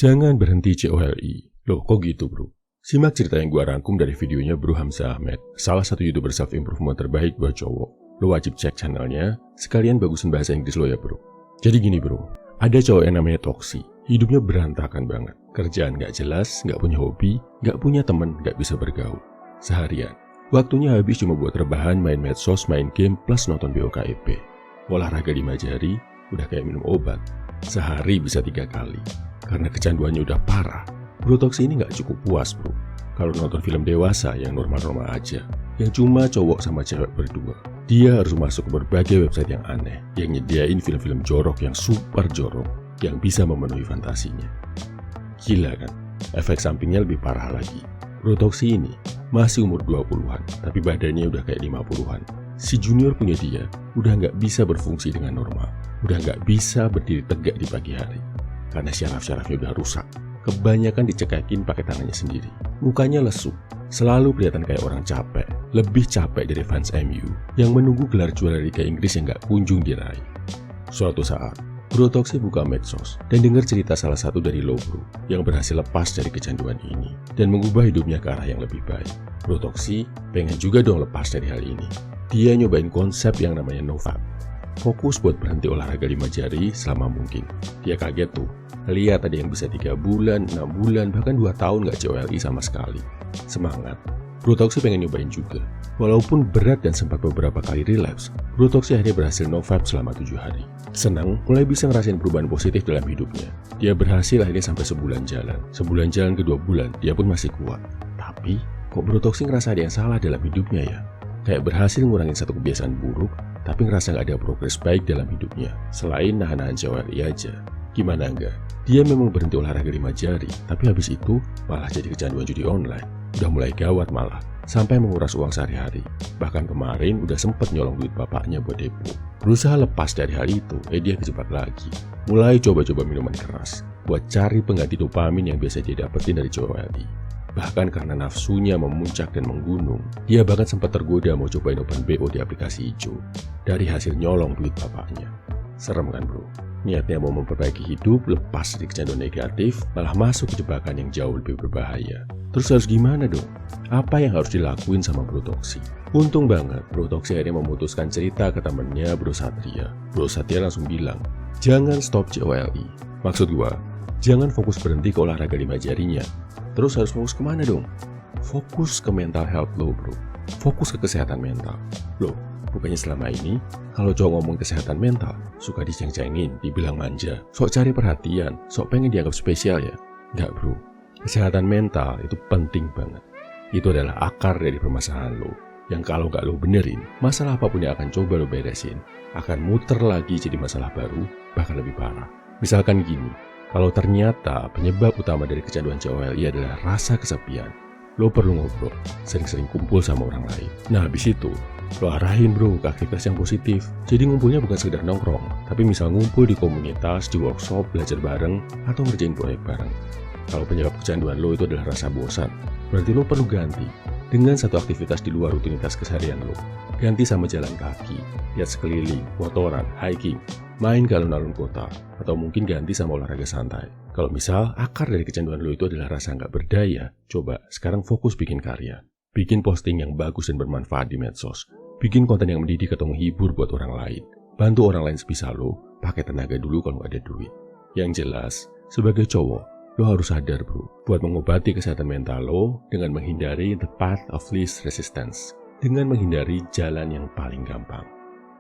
Jangan berhenti COLI. Loh, kok gitu bro? Simak cerita yang gua rangkum dari videonya Bro Hamzah Ahmed, salah satu YouTuber self-improvement terbaik buat cowok. Lo wajib cek channelnya, sekalian bagusin bahasa Inggris lo ya bro. Jadi gini bro, ada cowok yang namanya Toksi. Hidupnya berantakan banget. Kerjaan gak jelas, gak punya hobi, gak punya temen, gak bisa bergaul. Seharian, waktunya habis cuma buat rebahan, main medsos, main game, plus nonton BOKEP. Olahraga 5 jari, udah kayak minum obat. Sehari bisa 3 kali. Karena kecanduannya udah parah, Bro Toksi ini gak cukup puas bro. Kalau nonton film dewasa yang normal-normal aja, yang cuma cowok sama cewek berdua, dia harus masuk ke berbagai website yang aneh, yang nyediain film-film jorok yang super jorok, yang bisa memenuhi fantasinya. Gila kan? Efek sampingnya lebih parah lagi. Bro Toksi ini masih umur 20-an, tapi badannya udah kayak 50-an. Si junior punya dia udah gak bisa berfungsi dengan normal, udah gak bisa berdiri tegak di pagi hari. Karena syaraf-syarafnya udah rusak. Kebanyakan dicekakin pakai tangannya sendiri. Mukanya lesu, selalu kelihatan kayak orang capek. Lebih capek dari fans MU yang menunggu gelar juara Liga Inggris yang gak kunjung diraih. Suatu saat, Bro Toksi buka medsos dan dengar cerita salah satu dari lo bro yang berhasil lepas dari kecanduan ini dan mengubah hidupnya ke arah yang lebih baik. Bro Toksi pengen juga dong lepas dari hal ini. Dia nyobain konsep yang namanya NoFap. Fokus buat berhenti olahraga 5 jari selama mungkin. Dia kaget tuh, lihat ada yang bisa 3 bulan, 6 bulan, bahkan 2 tahun gak COLI sama sekali. Semangat, Bro Toksi pengen nyobain juga. Walaupun berat dan sempat beberapa kali relapse, Bro Toksi akhirnya berhasil NoFap selama 7 hari. Senang, mulai bisa ngerasain perubahan positif dalam hidupnya. Dia berhasil akhirnya sampai sebulan jalan. Sebulan jalan ke 2 bulan, dia pun masih kuat. Tapi, kok Bro Toksi ngerasa ada yang salah dalam hidupnya ya? Kayak berhasil ngurangin satu kebiasaan buruk, tapi ngerasa gak ada progres baik dalam hidupnya, selain nahan-nahan COLI aja. Gimana enggak? Dia memang berhenti olahraga 5 jari, tapi habis itu malah jadi kecanduan judi online. Udah mulai gawat malah, sampai menguras uang sehari-hari. Bahkan kemarin udah sempet nyolong duit bapaknya buat depo. Berusaha lepas dari hal itu, dia kejebak lagi. Mulai coba-coba minuman keras, buat cari pengganti dopamin yang biasa dia dapetin dari COLI. Bahkan karena nafsunya memuncak dan menggunung, dia bahkan sempat tergoda mau cobain open BO di aplikasi hijau. Dari hasil nyolong duit bapaknya. Serem kan bro? Niatnya mau memperbaiki hidup, lepas dari kecanduan negatif, malah masuk ke jebakan yang jauh lebih berbahaya. Terus harus gimana dong? Apa yang harus dilakuin sama Bro Toksi? Untung banget, Bro Toksi akhirnya memutuskan cerita ke temennya Bro Satria. Bro Satria langsung bilang, jangan stop COLI. Maksud gua, jangan fokus berhenti ke olahraga 5 jarinya. Terus harus fokus kemana dong? Fokus ke mental health lo bro. Fokus ke kesehatan mental. Loh, bukannya selama ini kalau cowok ngomong kesehatan mental suka diceng-cengin, dibilang manja, sok cari perhatian, sok pengen dianggap spesial ya? Enggak bro, kesehatan mental itu penting banget. Itu adalah akar dari permasalahan lo, yang kalau nggak lo benerin, masalah apapun yang akan coba lo beresin akan muter lagi jadi masalah baru, bahkan lebih parah. Misalkan gini, kalau ternyata penyebab utama dari kecanduan COLI adalah rasa kesepian, lo perlu ngobrol, sering-sering kumpul sama orang lain. Nah habis itu, lo arahin bro ke aktivitas yang positif. Jadi ngumpulnya bukan sekedar nongkrong, tapi misal ngumpul di komunitas, di workshop, belajar bareng, atau ngerjain proyek bareng. Kalau penyebab kecanduan lo itu adalah rasa bosan, berarti lo perlu ganti dengan satu aktivitas di luar rutinitas keseharian lo. Ganti sama jalan kaki, lihat sekeliling, motoran, hiking, main ke alun-alun kota, atau mungkin ganti sama olahraga santai. Kalau misal akar dari kecanduan lo itu adalah rasa nggak berdaya, coba sekarang fokus bikin karya. Bikin posting yang bagus dan bermanfaat di medsos. Bikin konten yang mendidik atau menghibur buat orang lain. Bantu orang lain sebisa lo, pakai tenaga dulu kalau nggak ada duit. Yang jelas, sebagai cowok, lo harus sadar bro, buat mengobati kesehatan mental lo dengan menghindari the path of least resistance. Dengan menghindari jalan yang paling gampang.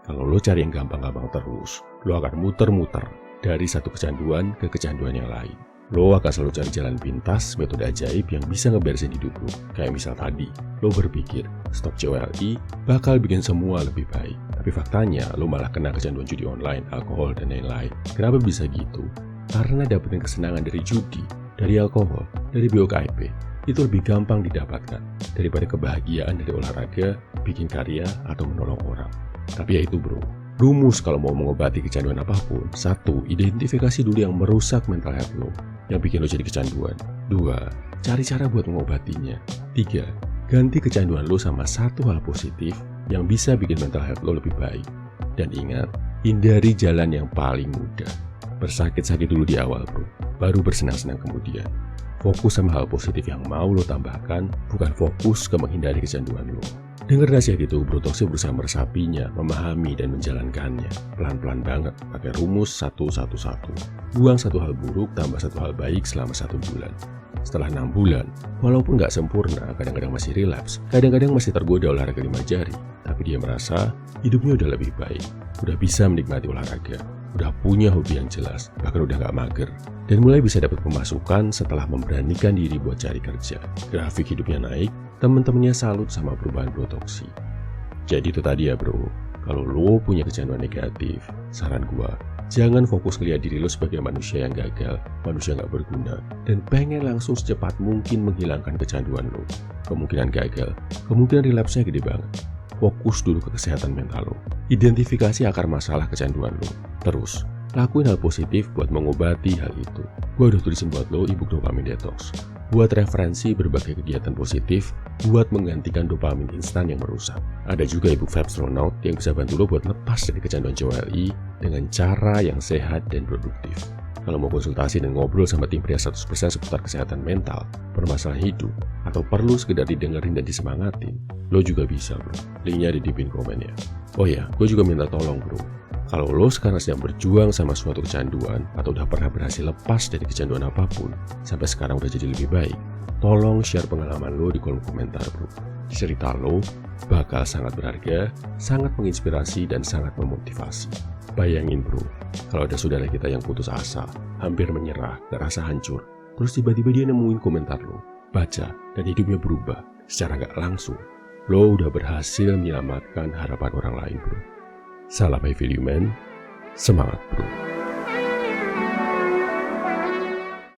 Kalau lo cari yang gampang-gampang terus, lo akan muter-muter dari satu kecanduan ke kecanduan yang lain. Lo akan selalu cari jalan pintas, metode ajaib yang bisa ngeberesin hidup lo. Kayak misal tadi, lo berpikir stop COLI bakal bikin semua lebih baik. Tapi faktanya lo malah kena kecanduan judi online, alkohol, dan lain-lain. Kenapa bisa gitu? Karena dapetin kesenangan dari judi, dari alkohol, dari BOKEP itu lebih gampang didapatkan daripada kebahagiaan dari olahraga, bikin karya, atau menolong orang. Tapi ya itu bro, rumus kalau mau mengobati kecanduan apapun. 1. Identifikasi dulu yang merusak mental health lo, yang bikin lo jadi kecanduan. 2. Cari cara buat mengobatinya. 3. Ganti kecanduan lo sama satu hal positif yang bisa bikin mental health lo lebih baik. Dan ingat, hindari jalan yang paling mudah. Bersakit-sakit dulu di awal bro, baru bersenang-senang kemudian. Fokus sama hal positif yang mau lo tambahkan, bukan fokus ke menghindari kecanduan lo. Dengar nasihat itu, Bro Toxic berusaha meresapinya, memahami dan menjalankannya. Pelan-pelan banget, pakai rumus 1-1-1. Buang satu hal buruk, tambah satu hal baik selama 1 bulan. Setelah 6 bulan, walaupun nggak sempurna, kadang-kadang masih relapse, kadang-kadang masih tergoda olahraga 5 jari, tapi dia merasa hidupnya udah lebih baik, udah bisa menikmati olahraga, udah punya hobi yang jelas, bahkan udah nggak mager, dan mulai bisa dapat pemasukan setelah memberanikan diri buat cari kerja. Grafik hidupnya naik, temen-temennya salut sama perubahan Bro Toxic. Jadi itu tadi ya bro, kalau lo punya kecanduan negatif, saran gua, jangan fokus ngeliat diri lo sebagai manusia yang gagal, manusia nggak berguna, dan pengen langsung secepat mungkin menghilangkan kecanduan lo. Kemungkinan gagal, kemungkinan relapse-nya gede banget. Fokus dulu ke kesehatan mental lo. Identifikasi akar masalah kecanduan lo. Terus, lakuin hal positif buat mengobati hal itu. Gua udah tulisin buat lo ebook Dopamine Detox. Buat referensi berbagai kegiatan positif buat menggantikan dopamin instan yang merusak. Ada juga ebook Vapstronaut yang bisa bantu lo buat lepas dari kecanduan COLI dengan cara yang sehat dan produktif. Kalau mau konsultasi dan ngobrol sama tim pria 100% seputar kesehatan mental, permasalahan hidup, atau perlu sekedar didengerin dan disemangatin, lo juga bisa bro. Linknya ada di pin komen ya. Oh ya, gue juga minta tolong bro. Kalau lo sekarang sedang berjuang sama suatu kecanduan atau udah pernah berhasil lepas dari kecanduan apapun, sampai sekarang udah jadi lebih baik, tolong share pengalaman lo di kolom komentar bro. Cerita lo bakal sangat berharga, sangat menginspirasi, dan sangat memotivasi. Bayangin bro, kalau ada saudara kita yang putus asa, hampir menyerah, gak rasa hancur, terus tiba-tiba dia nemuin komentar lo, baca, dan hidupnya berubah secara gak langsung. Lo udah berhasil menyelamatkan harapan orang lain bro. Salam Heavy Man, semangat bro.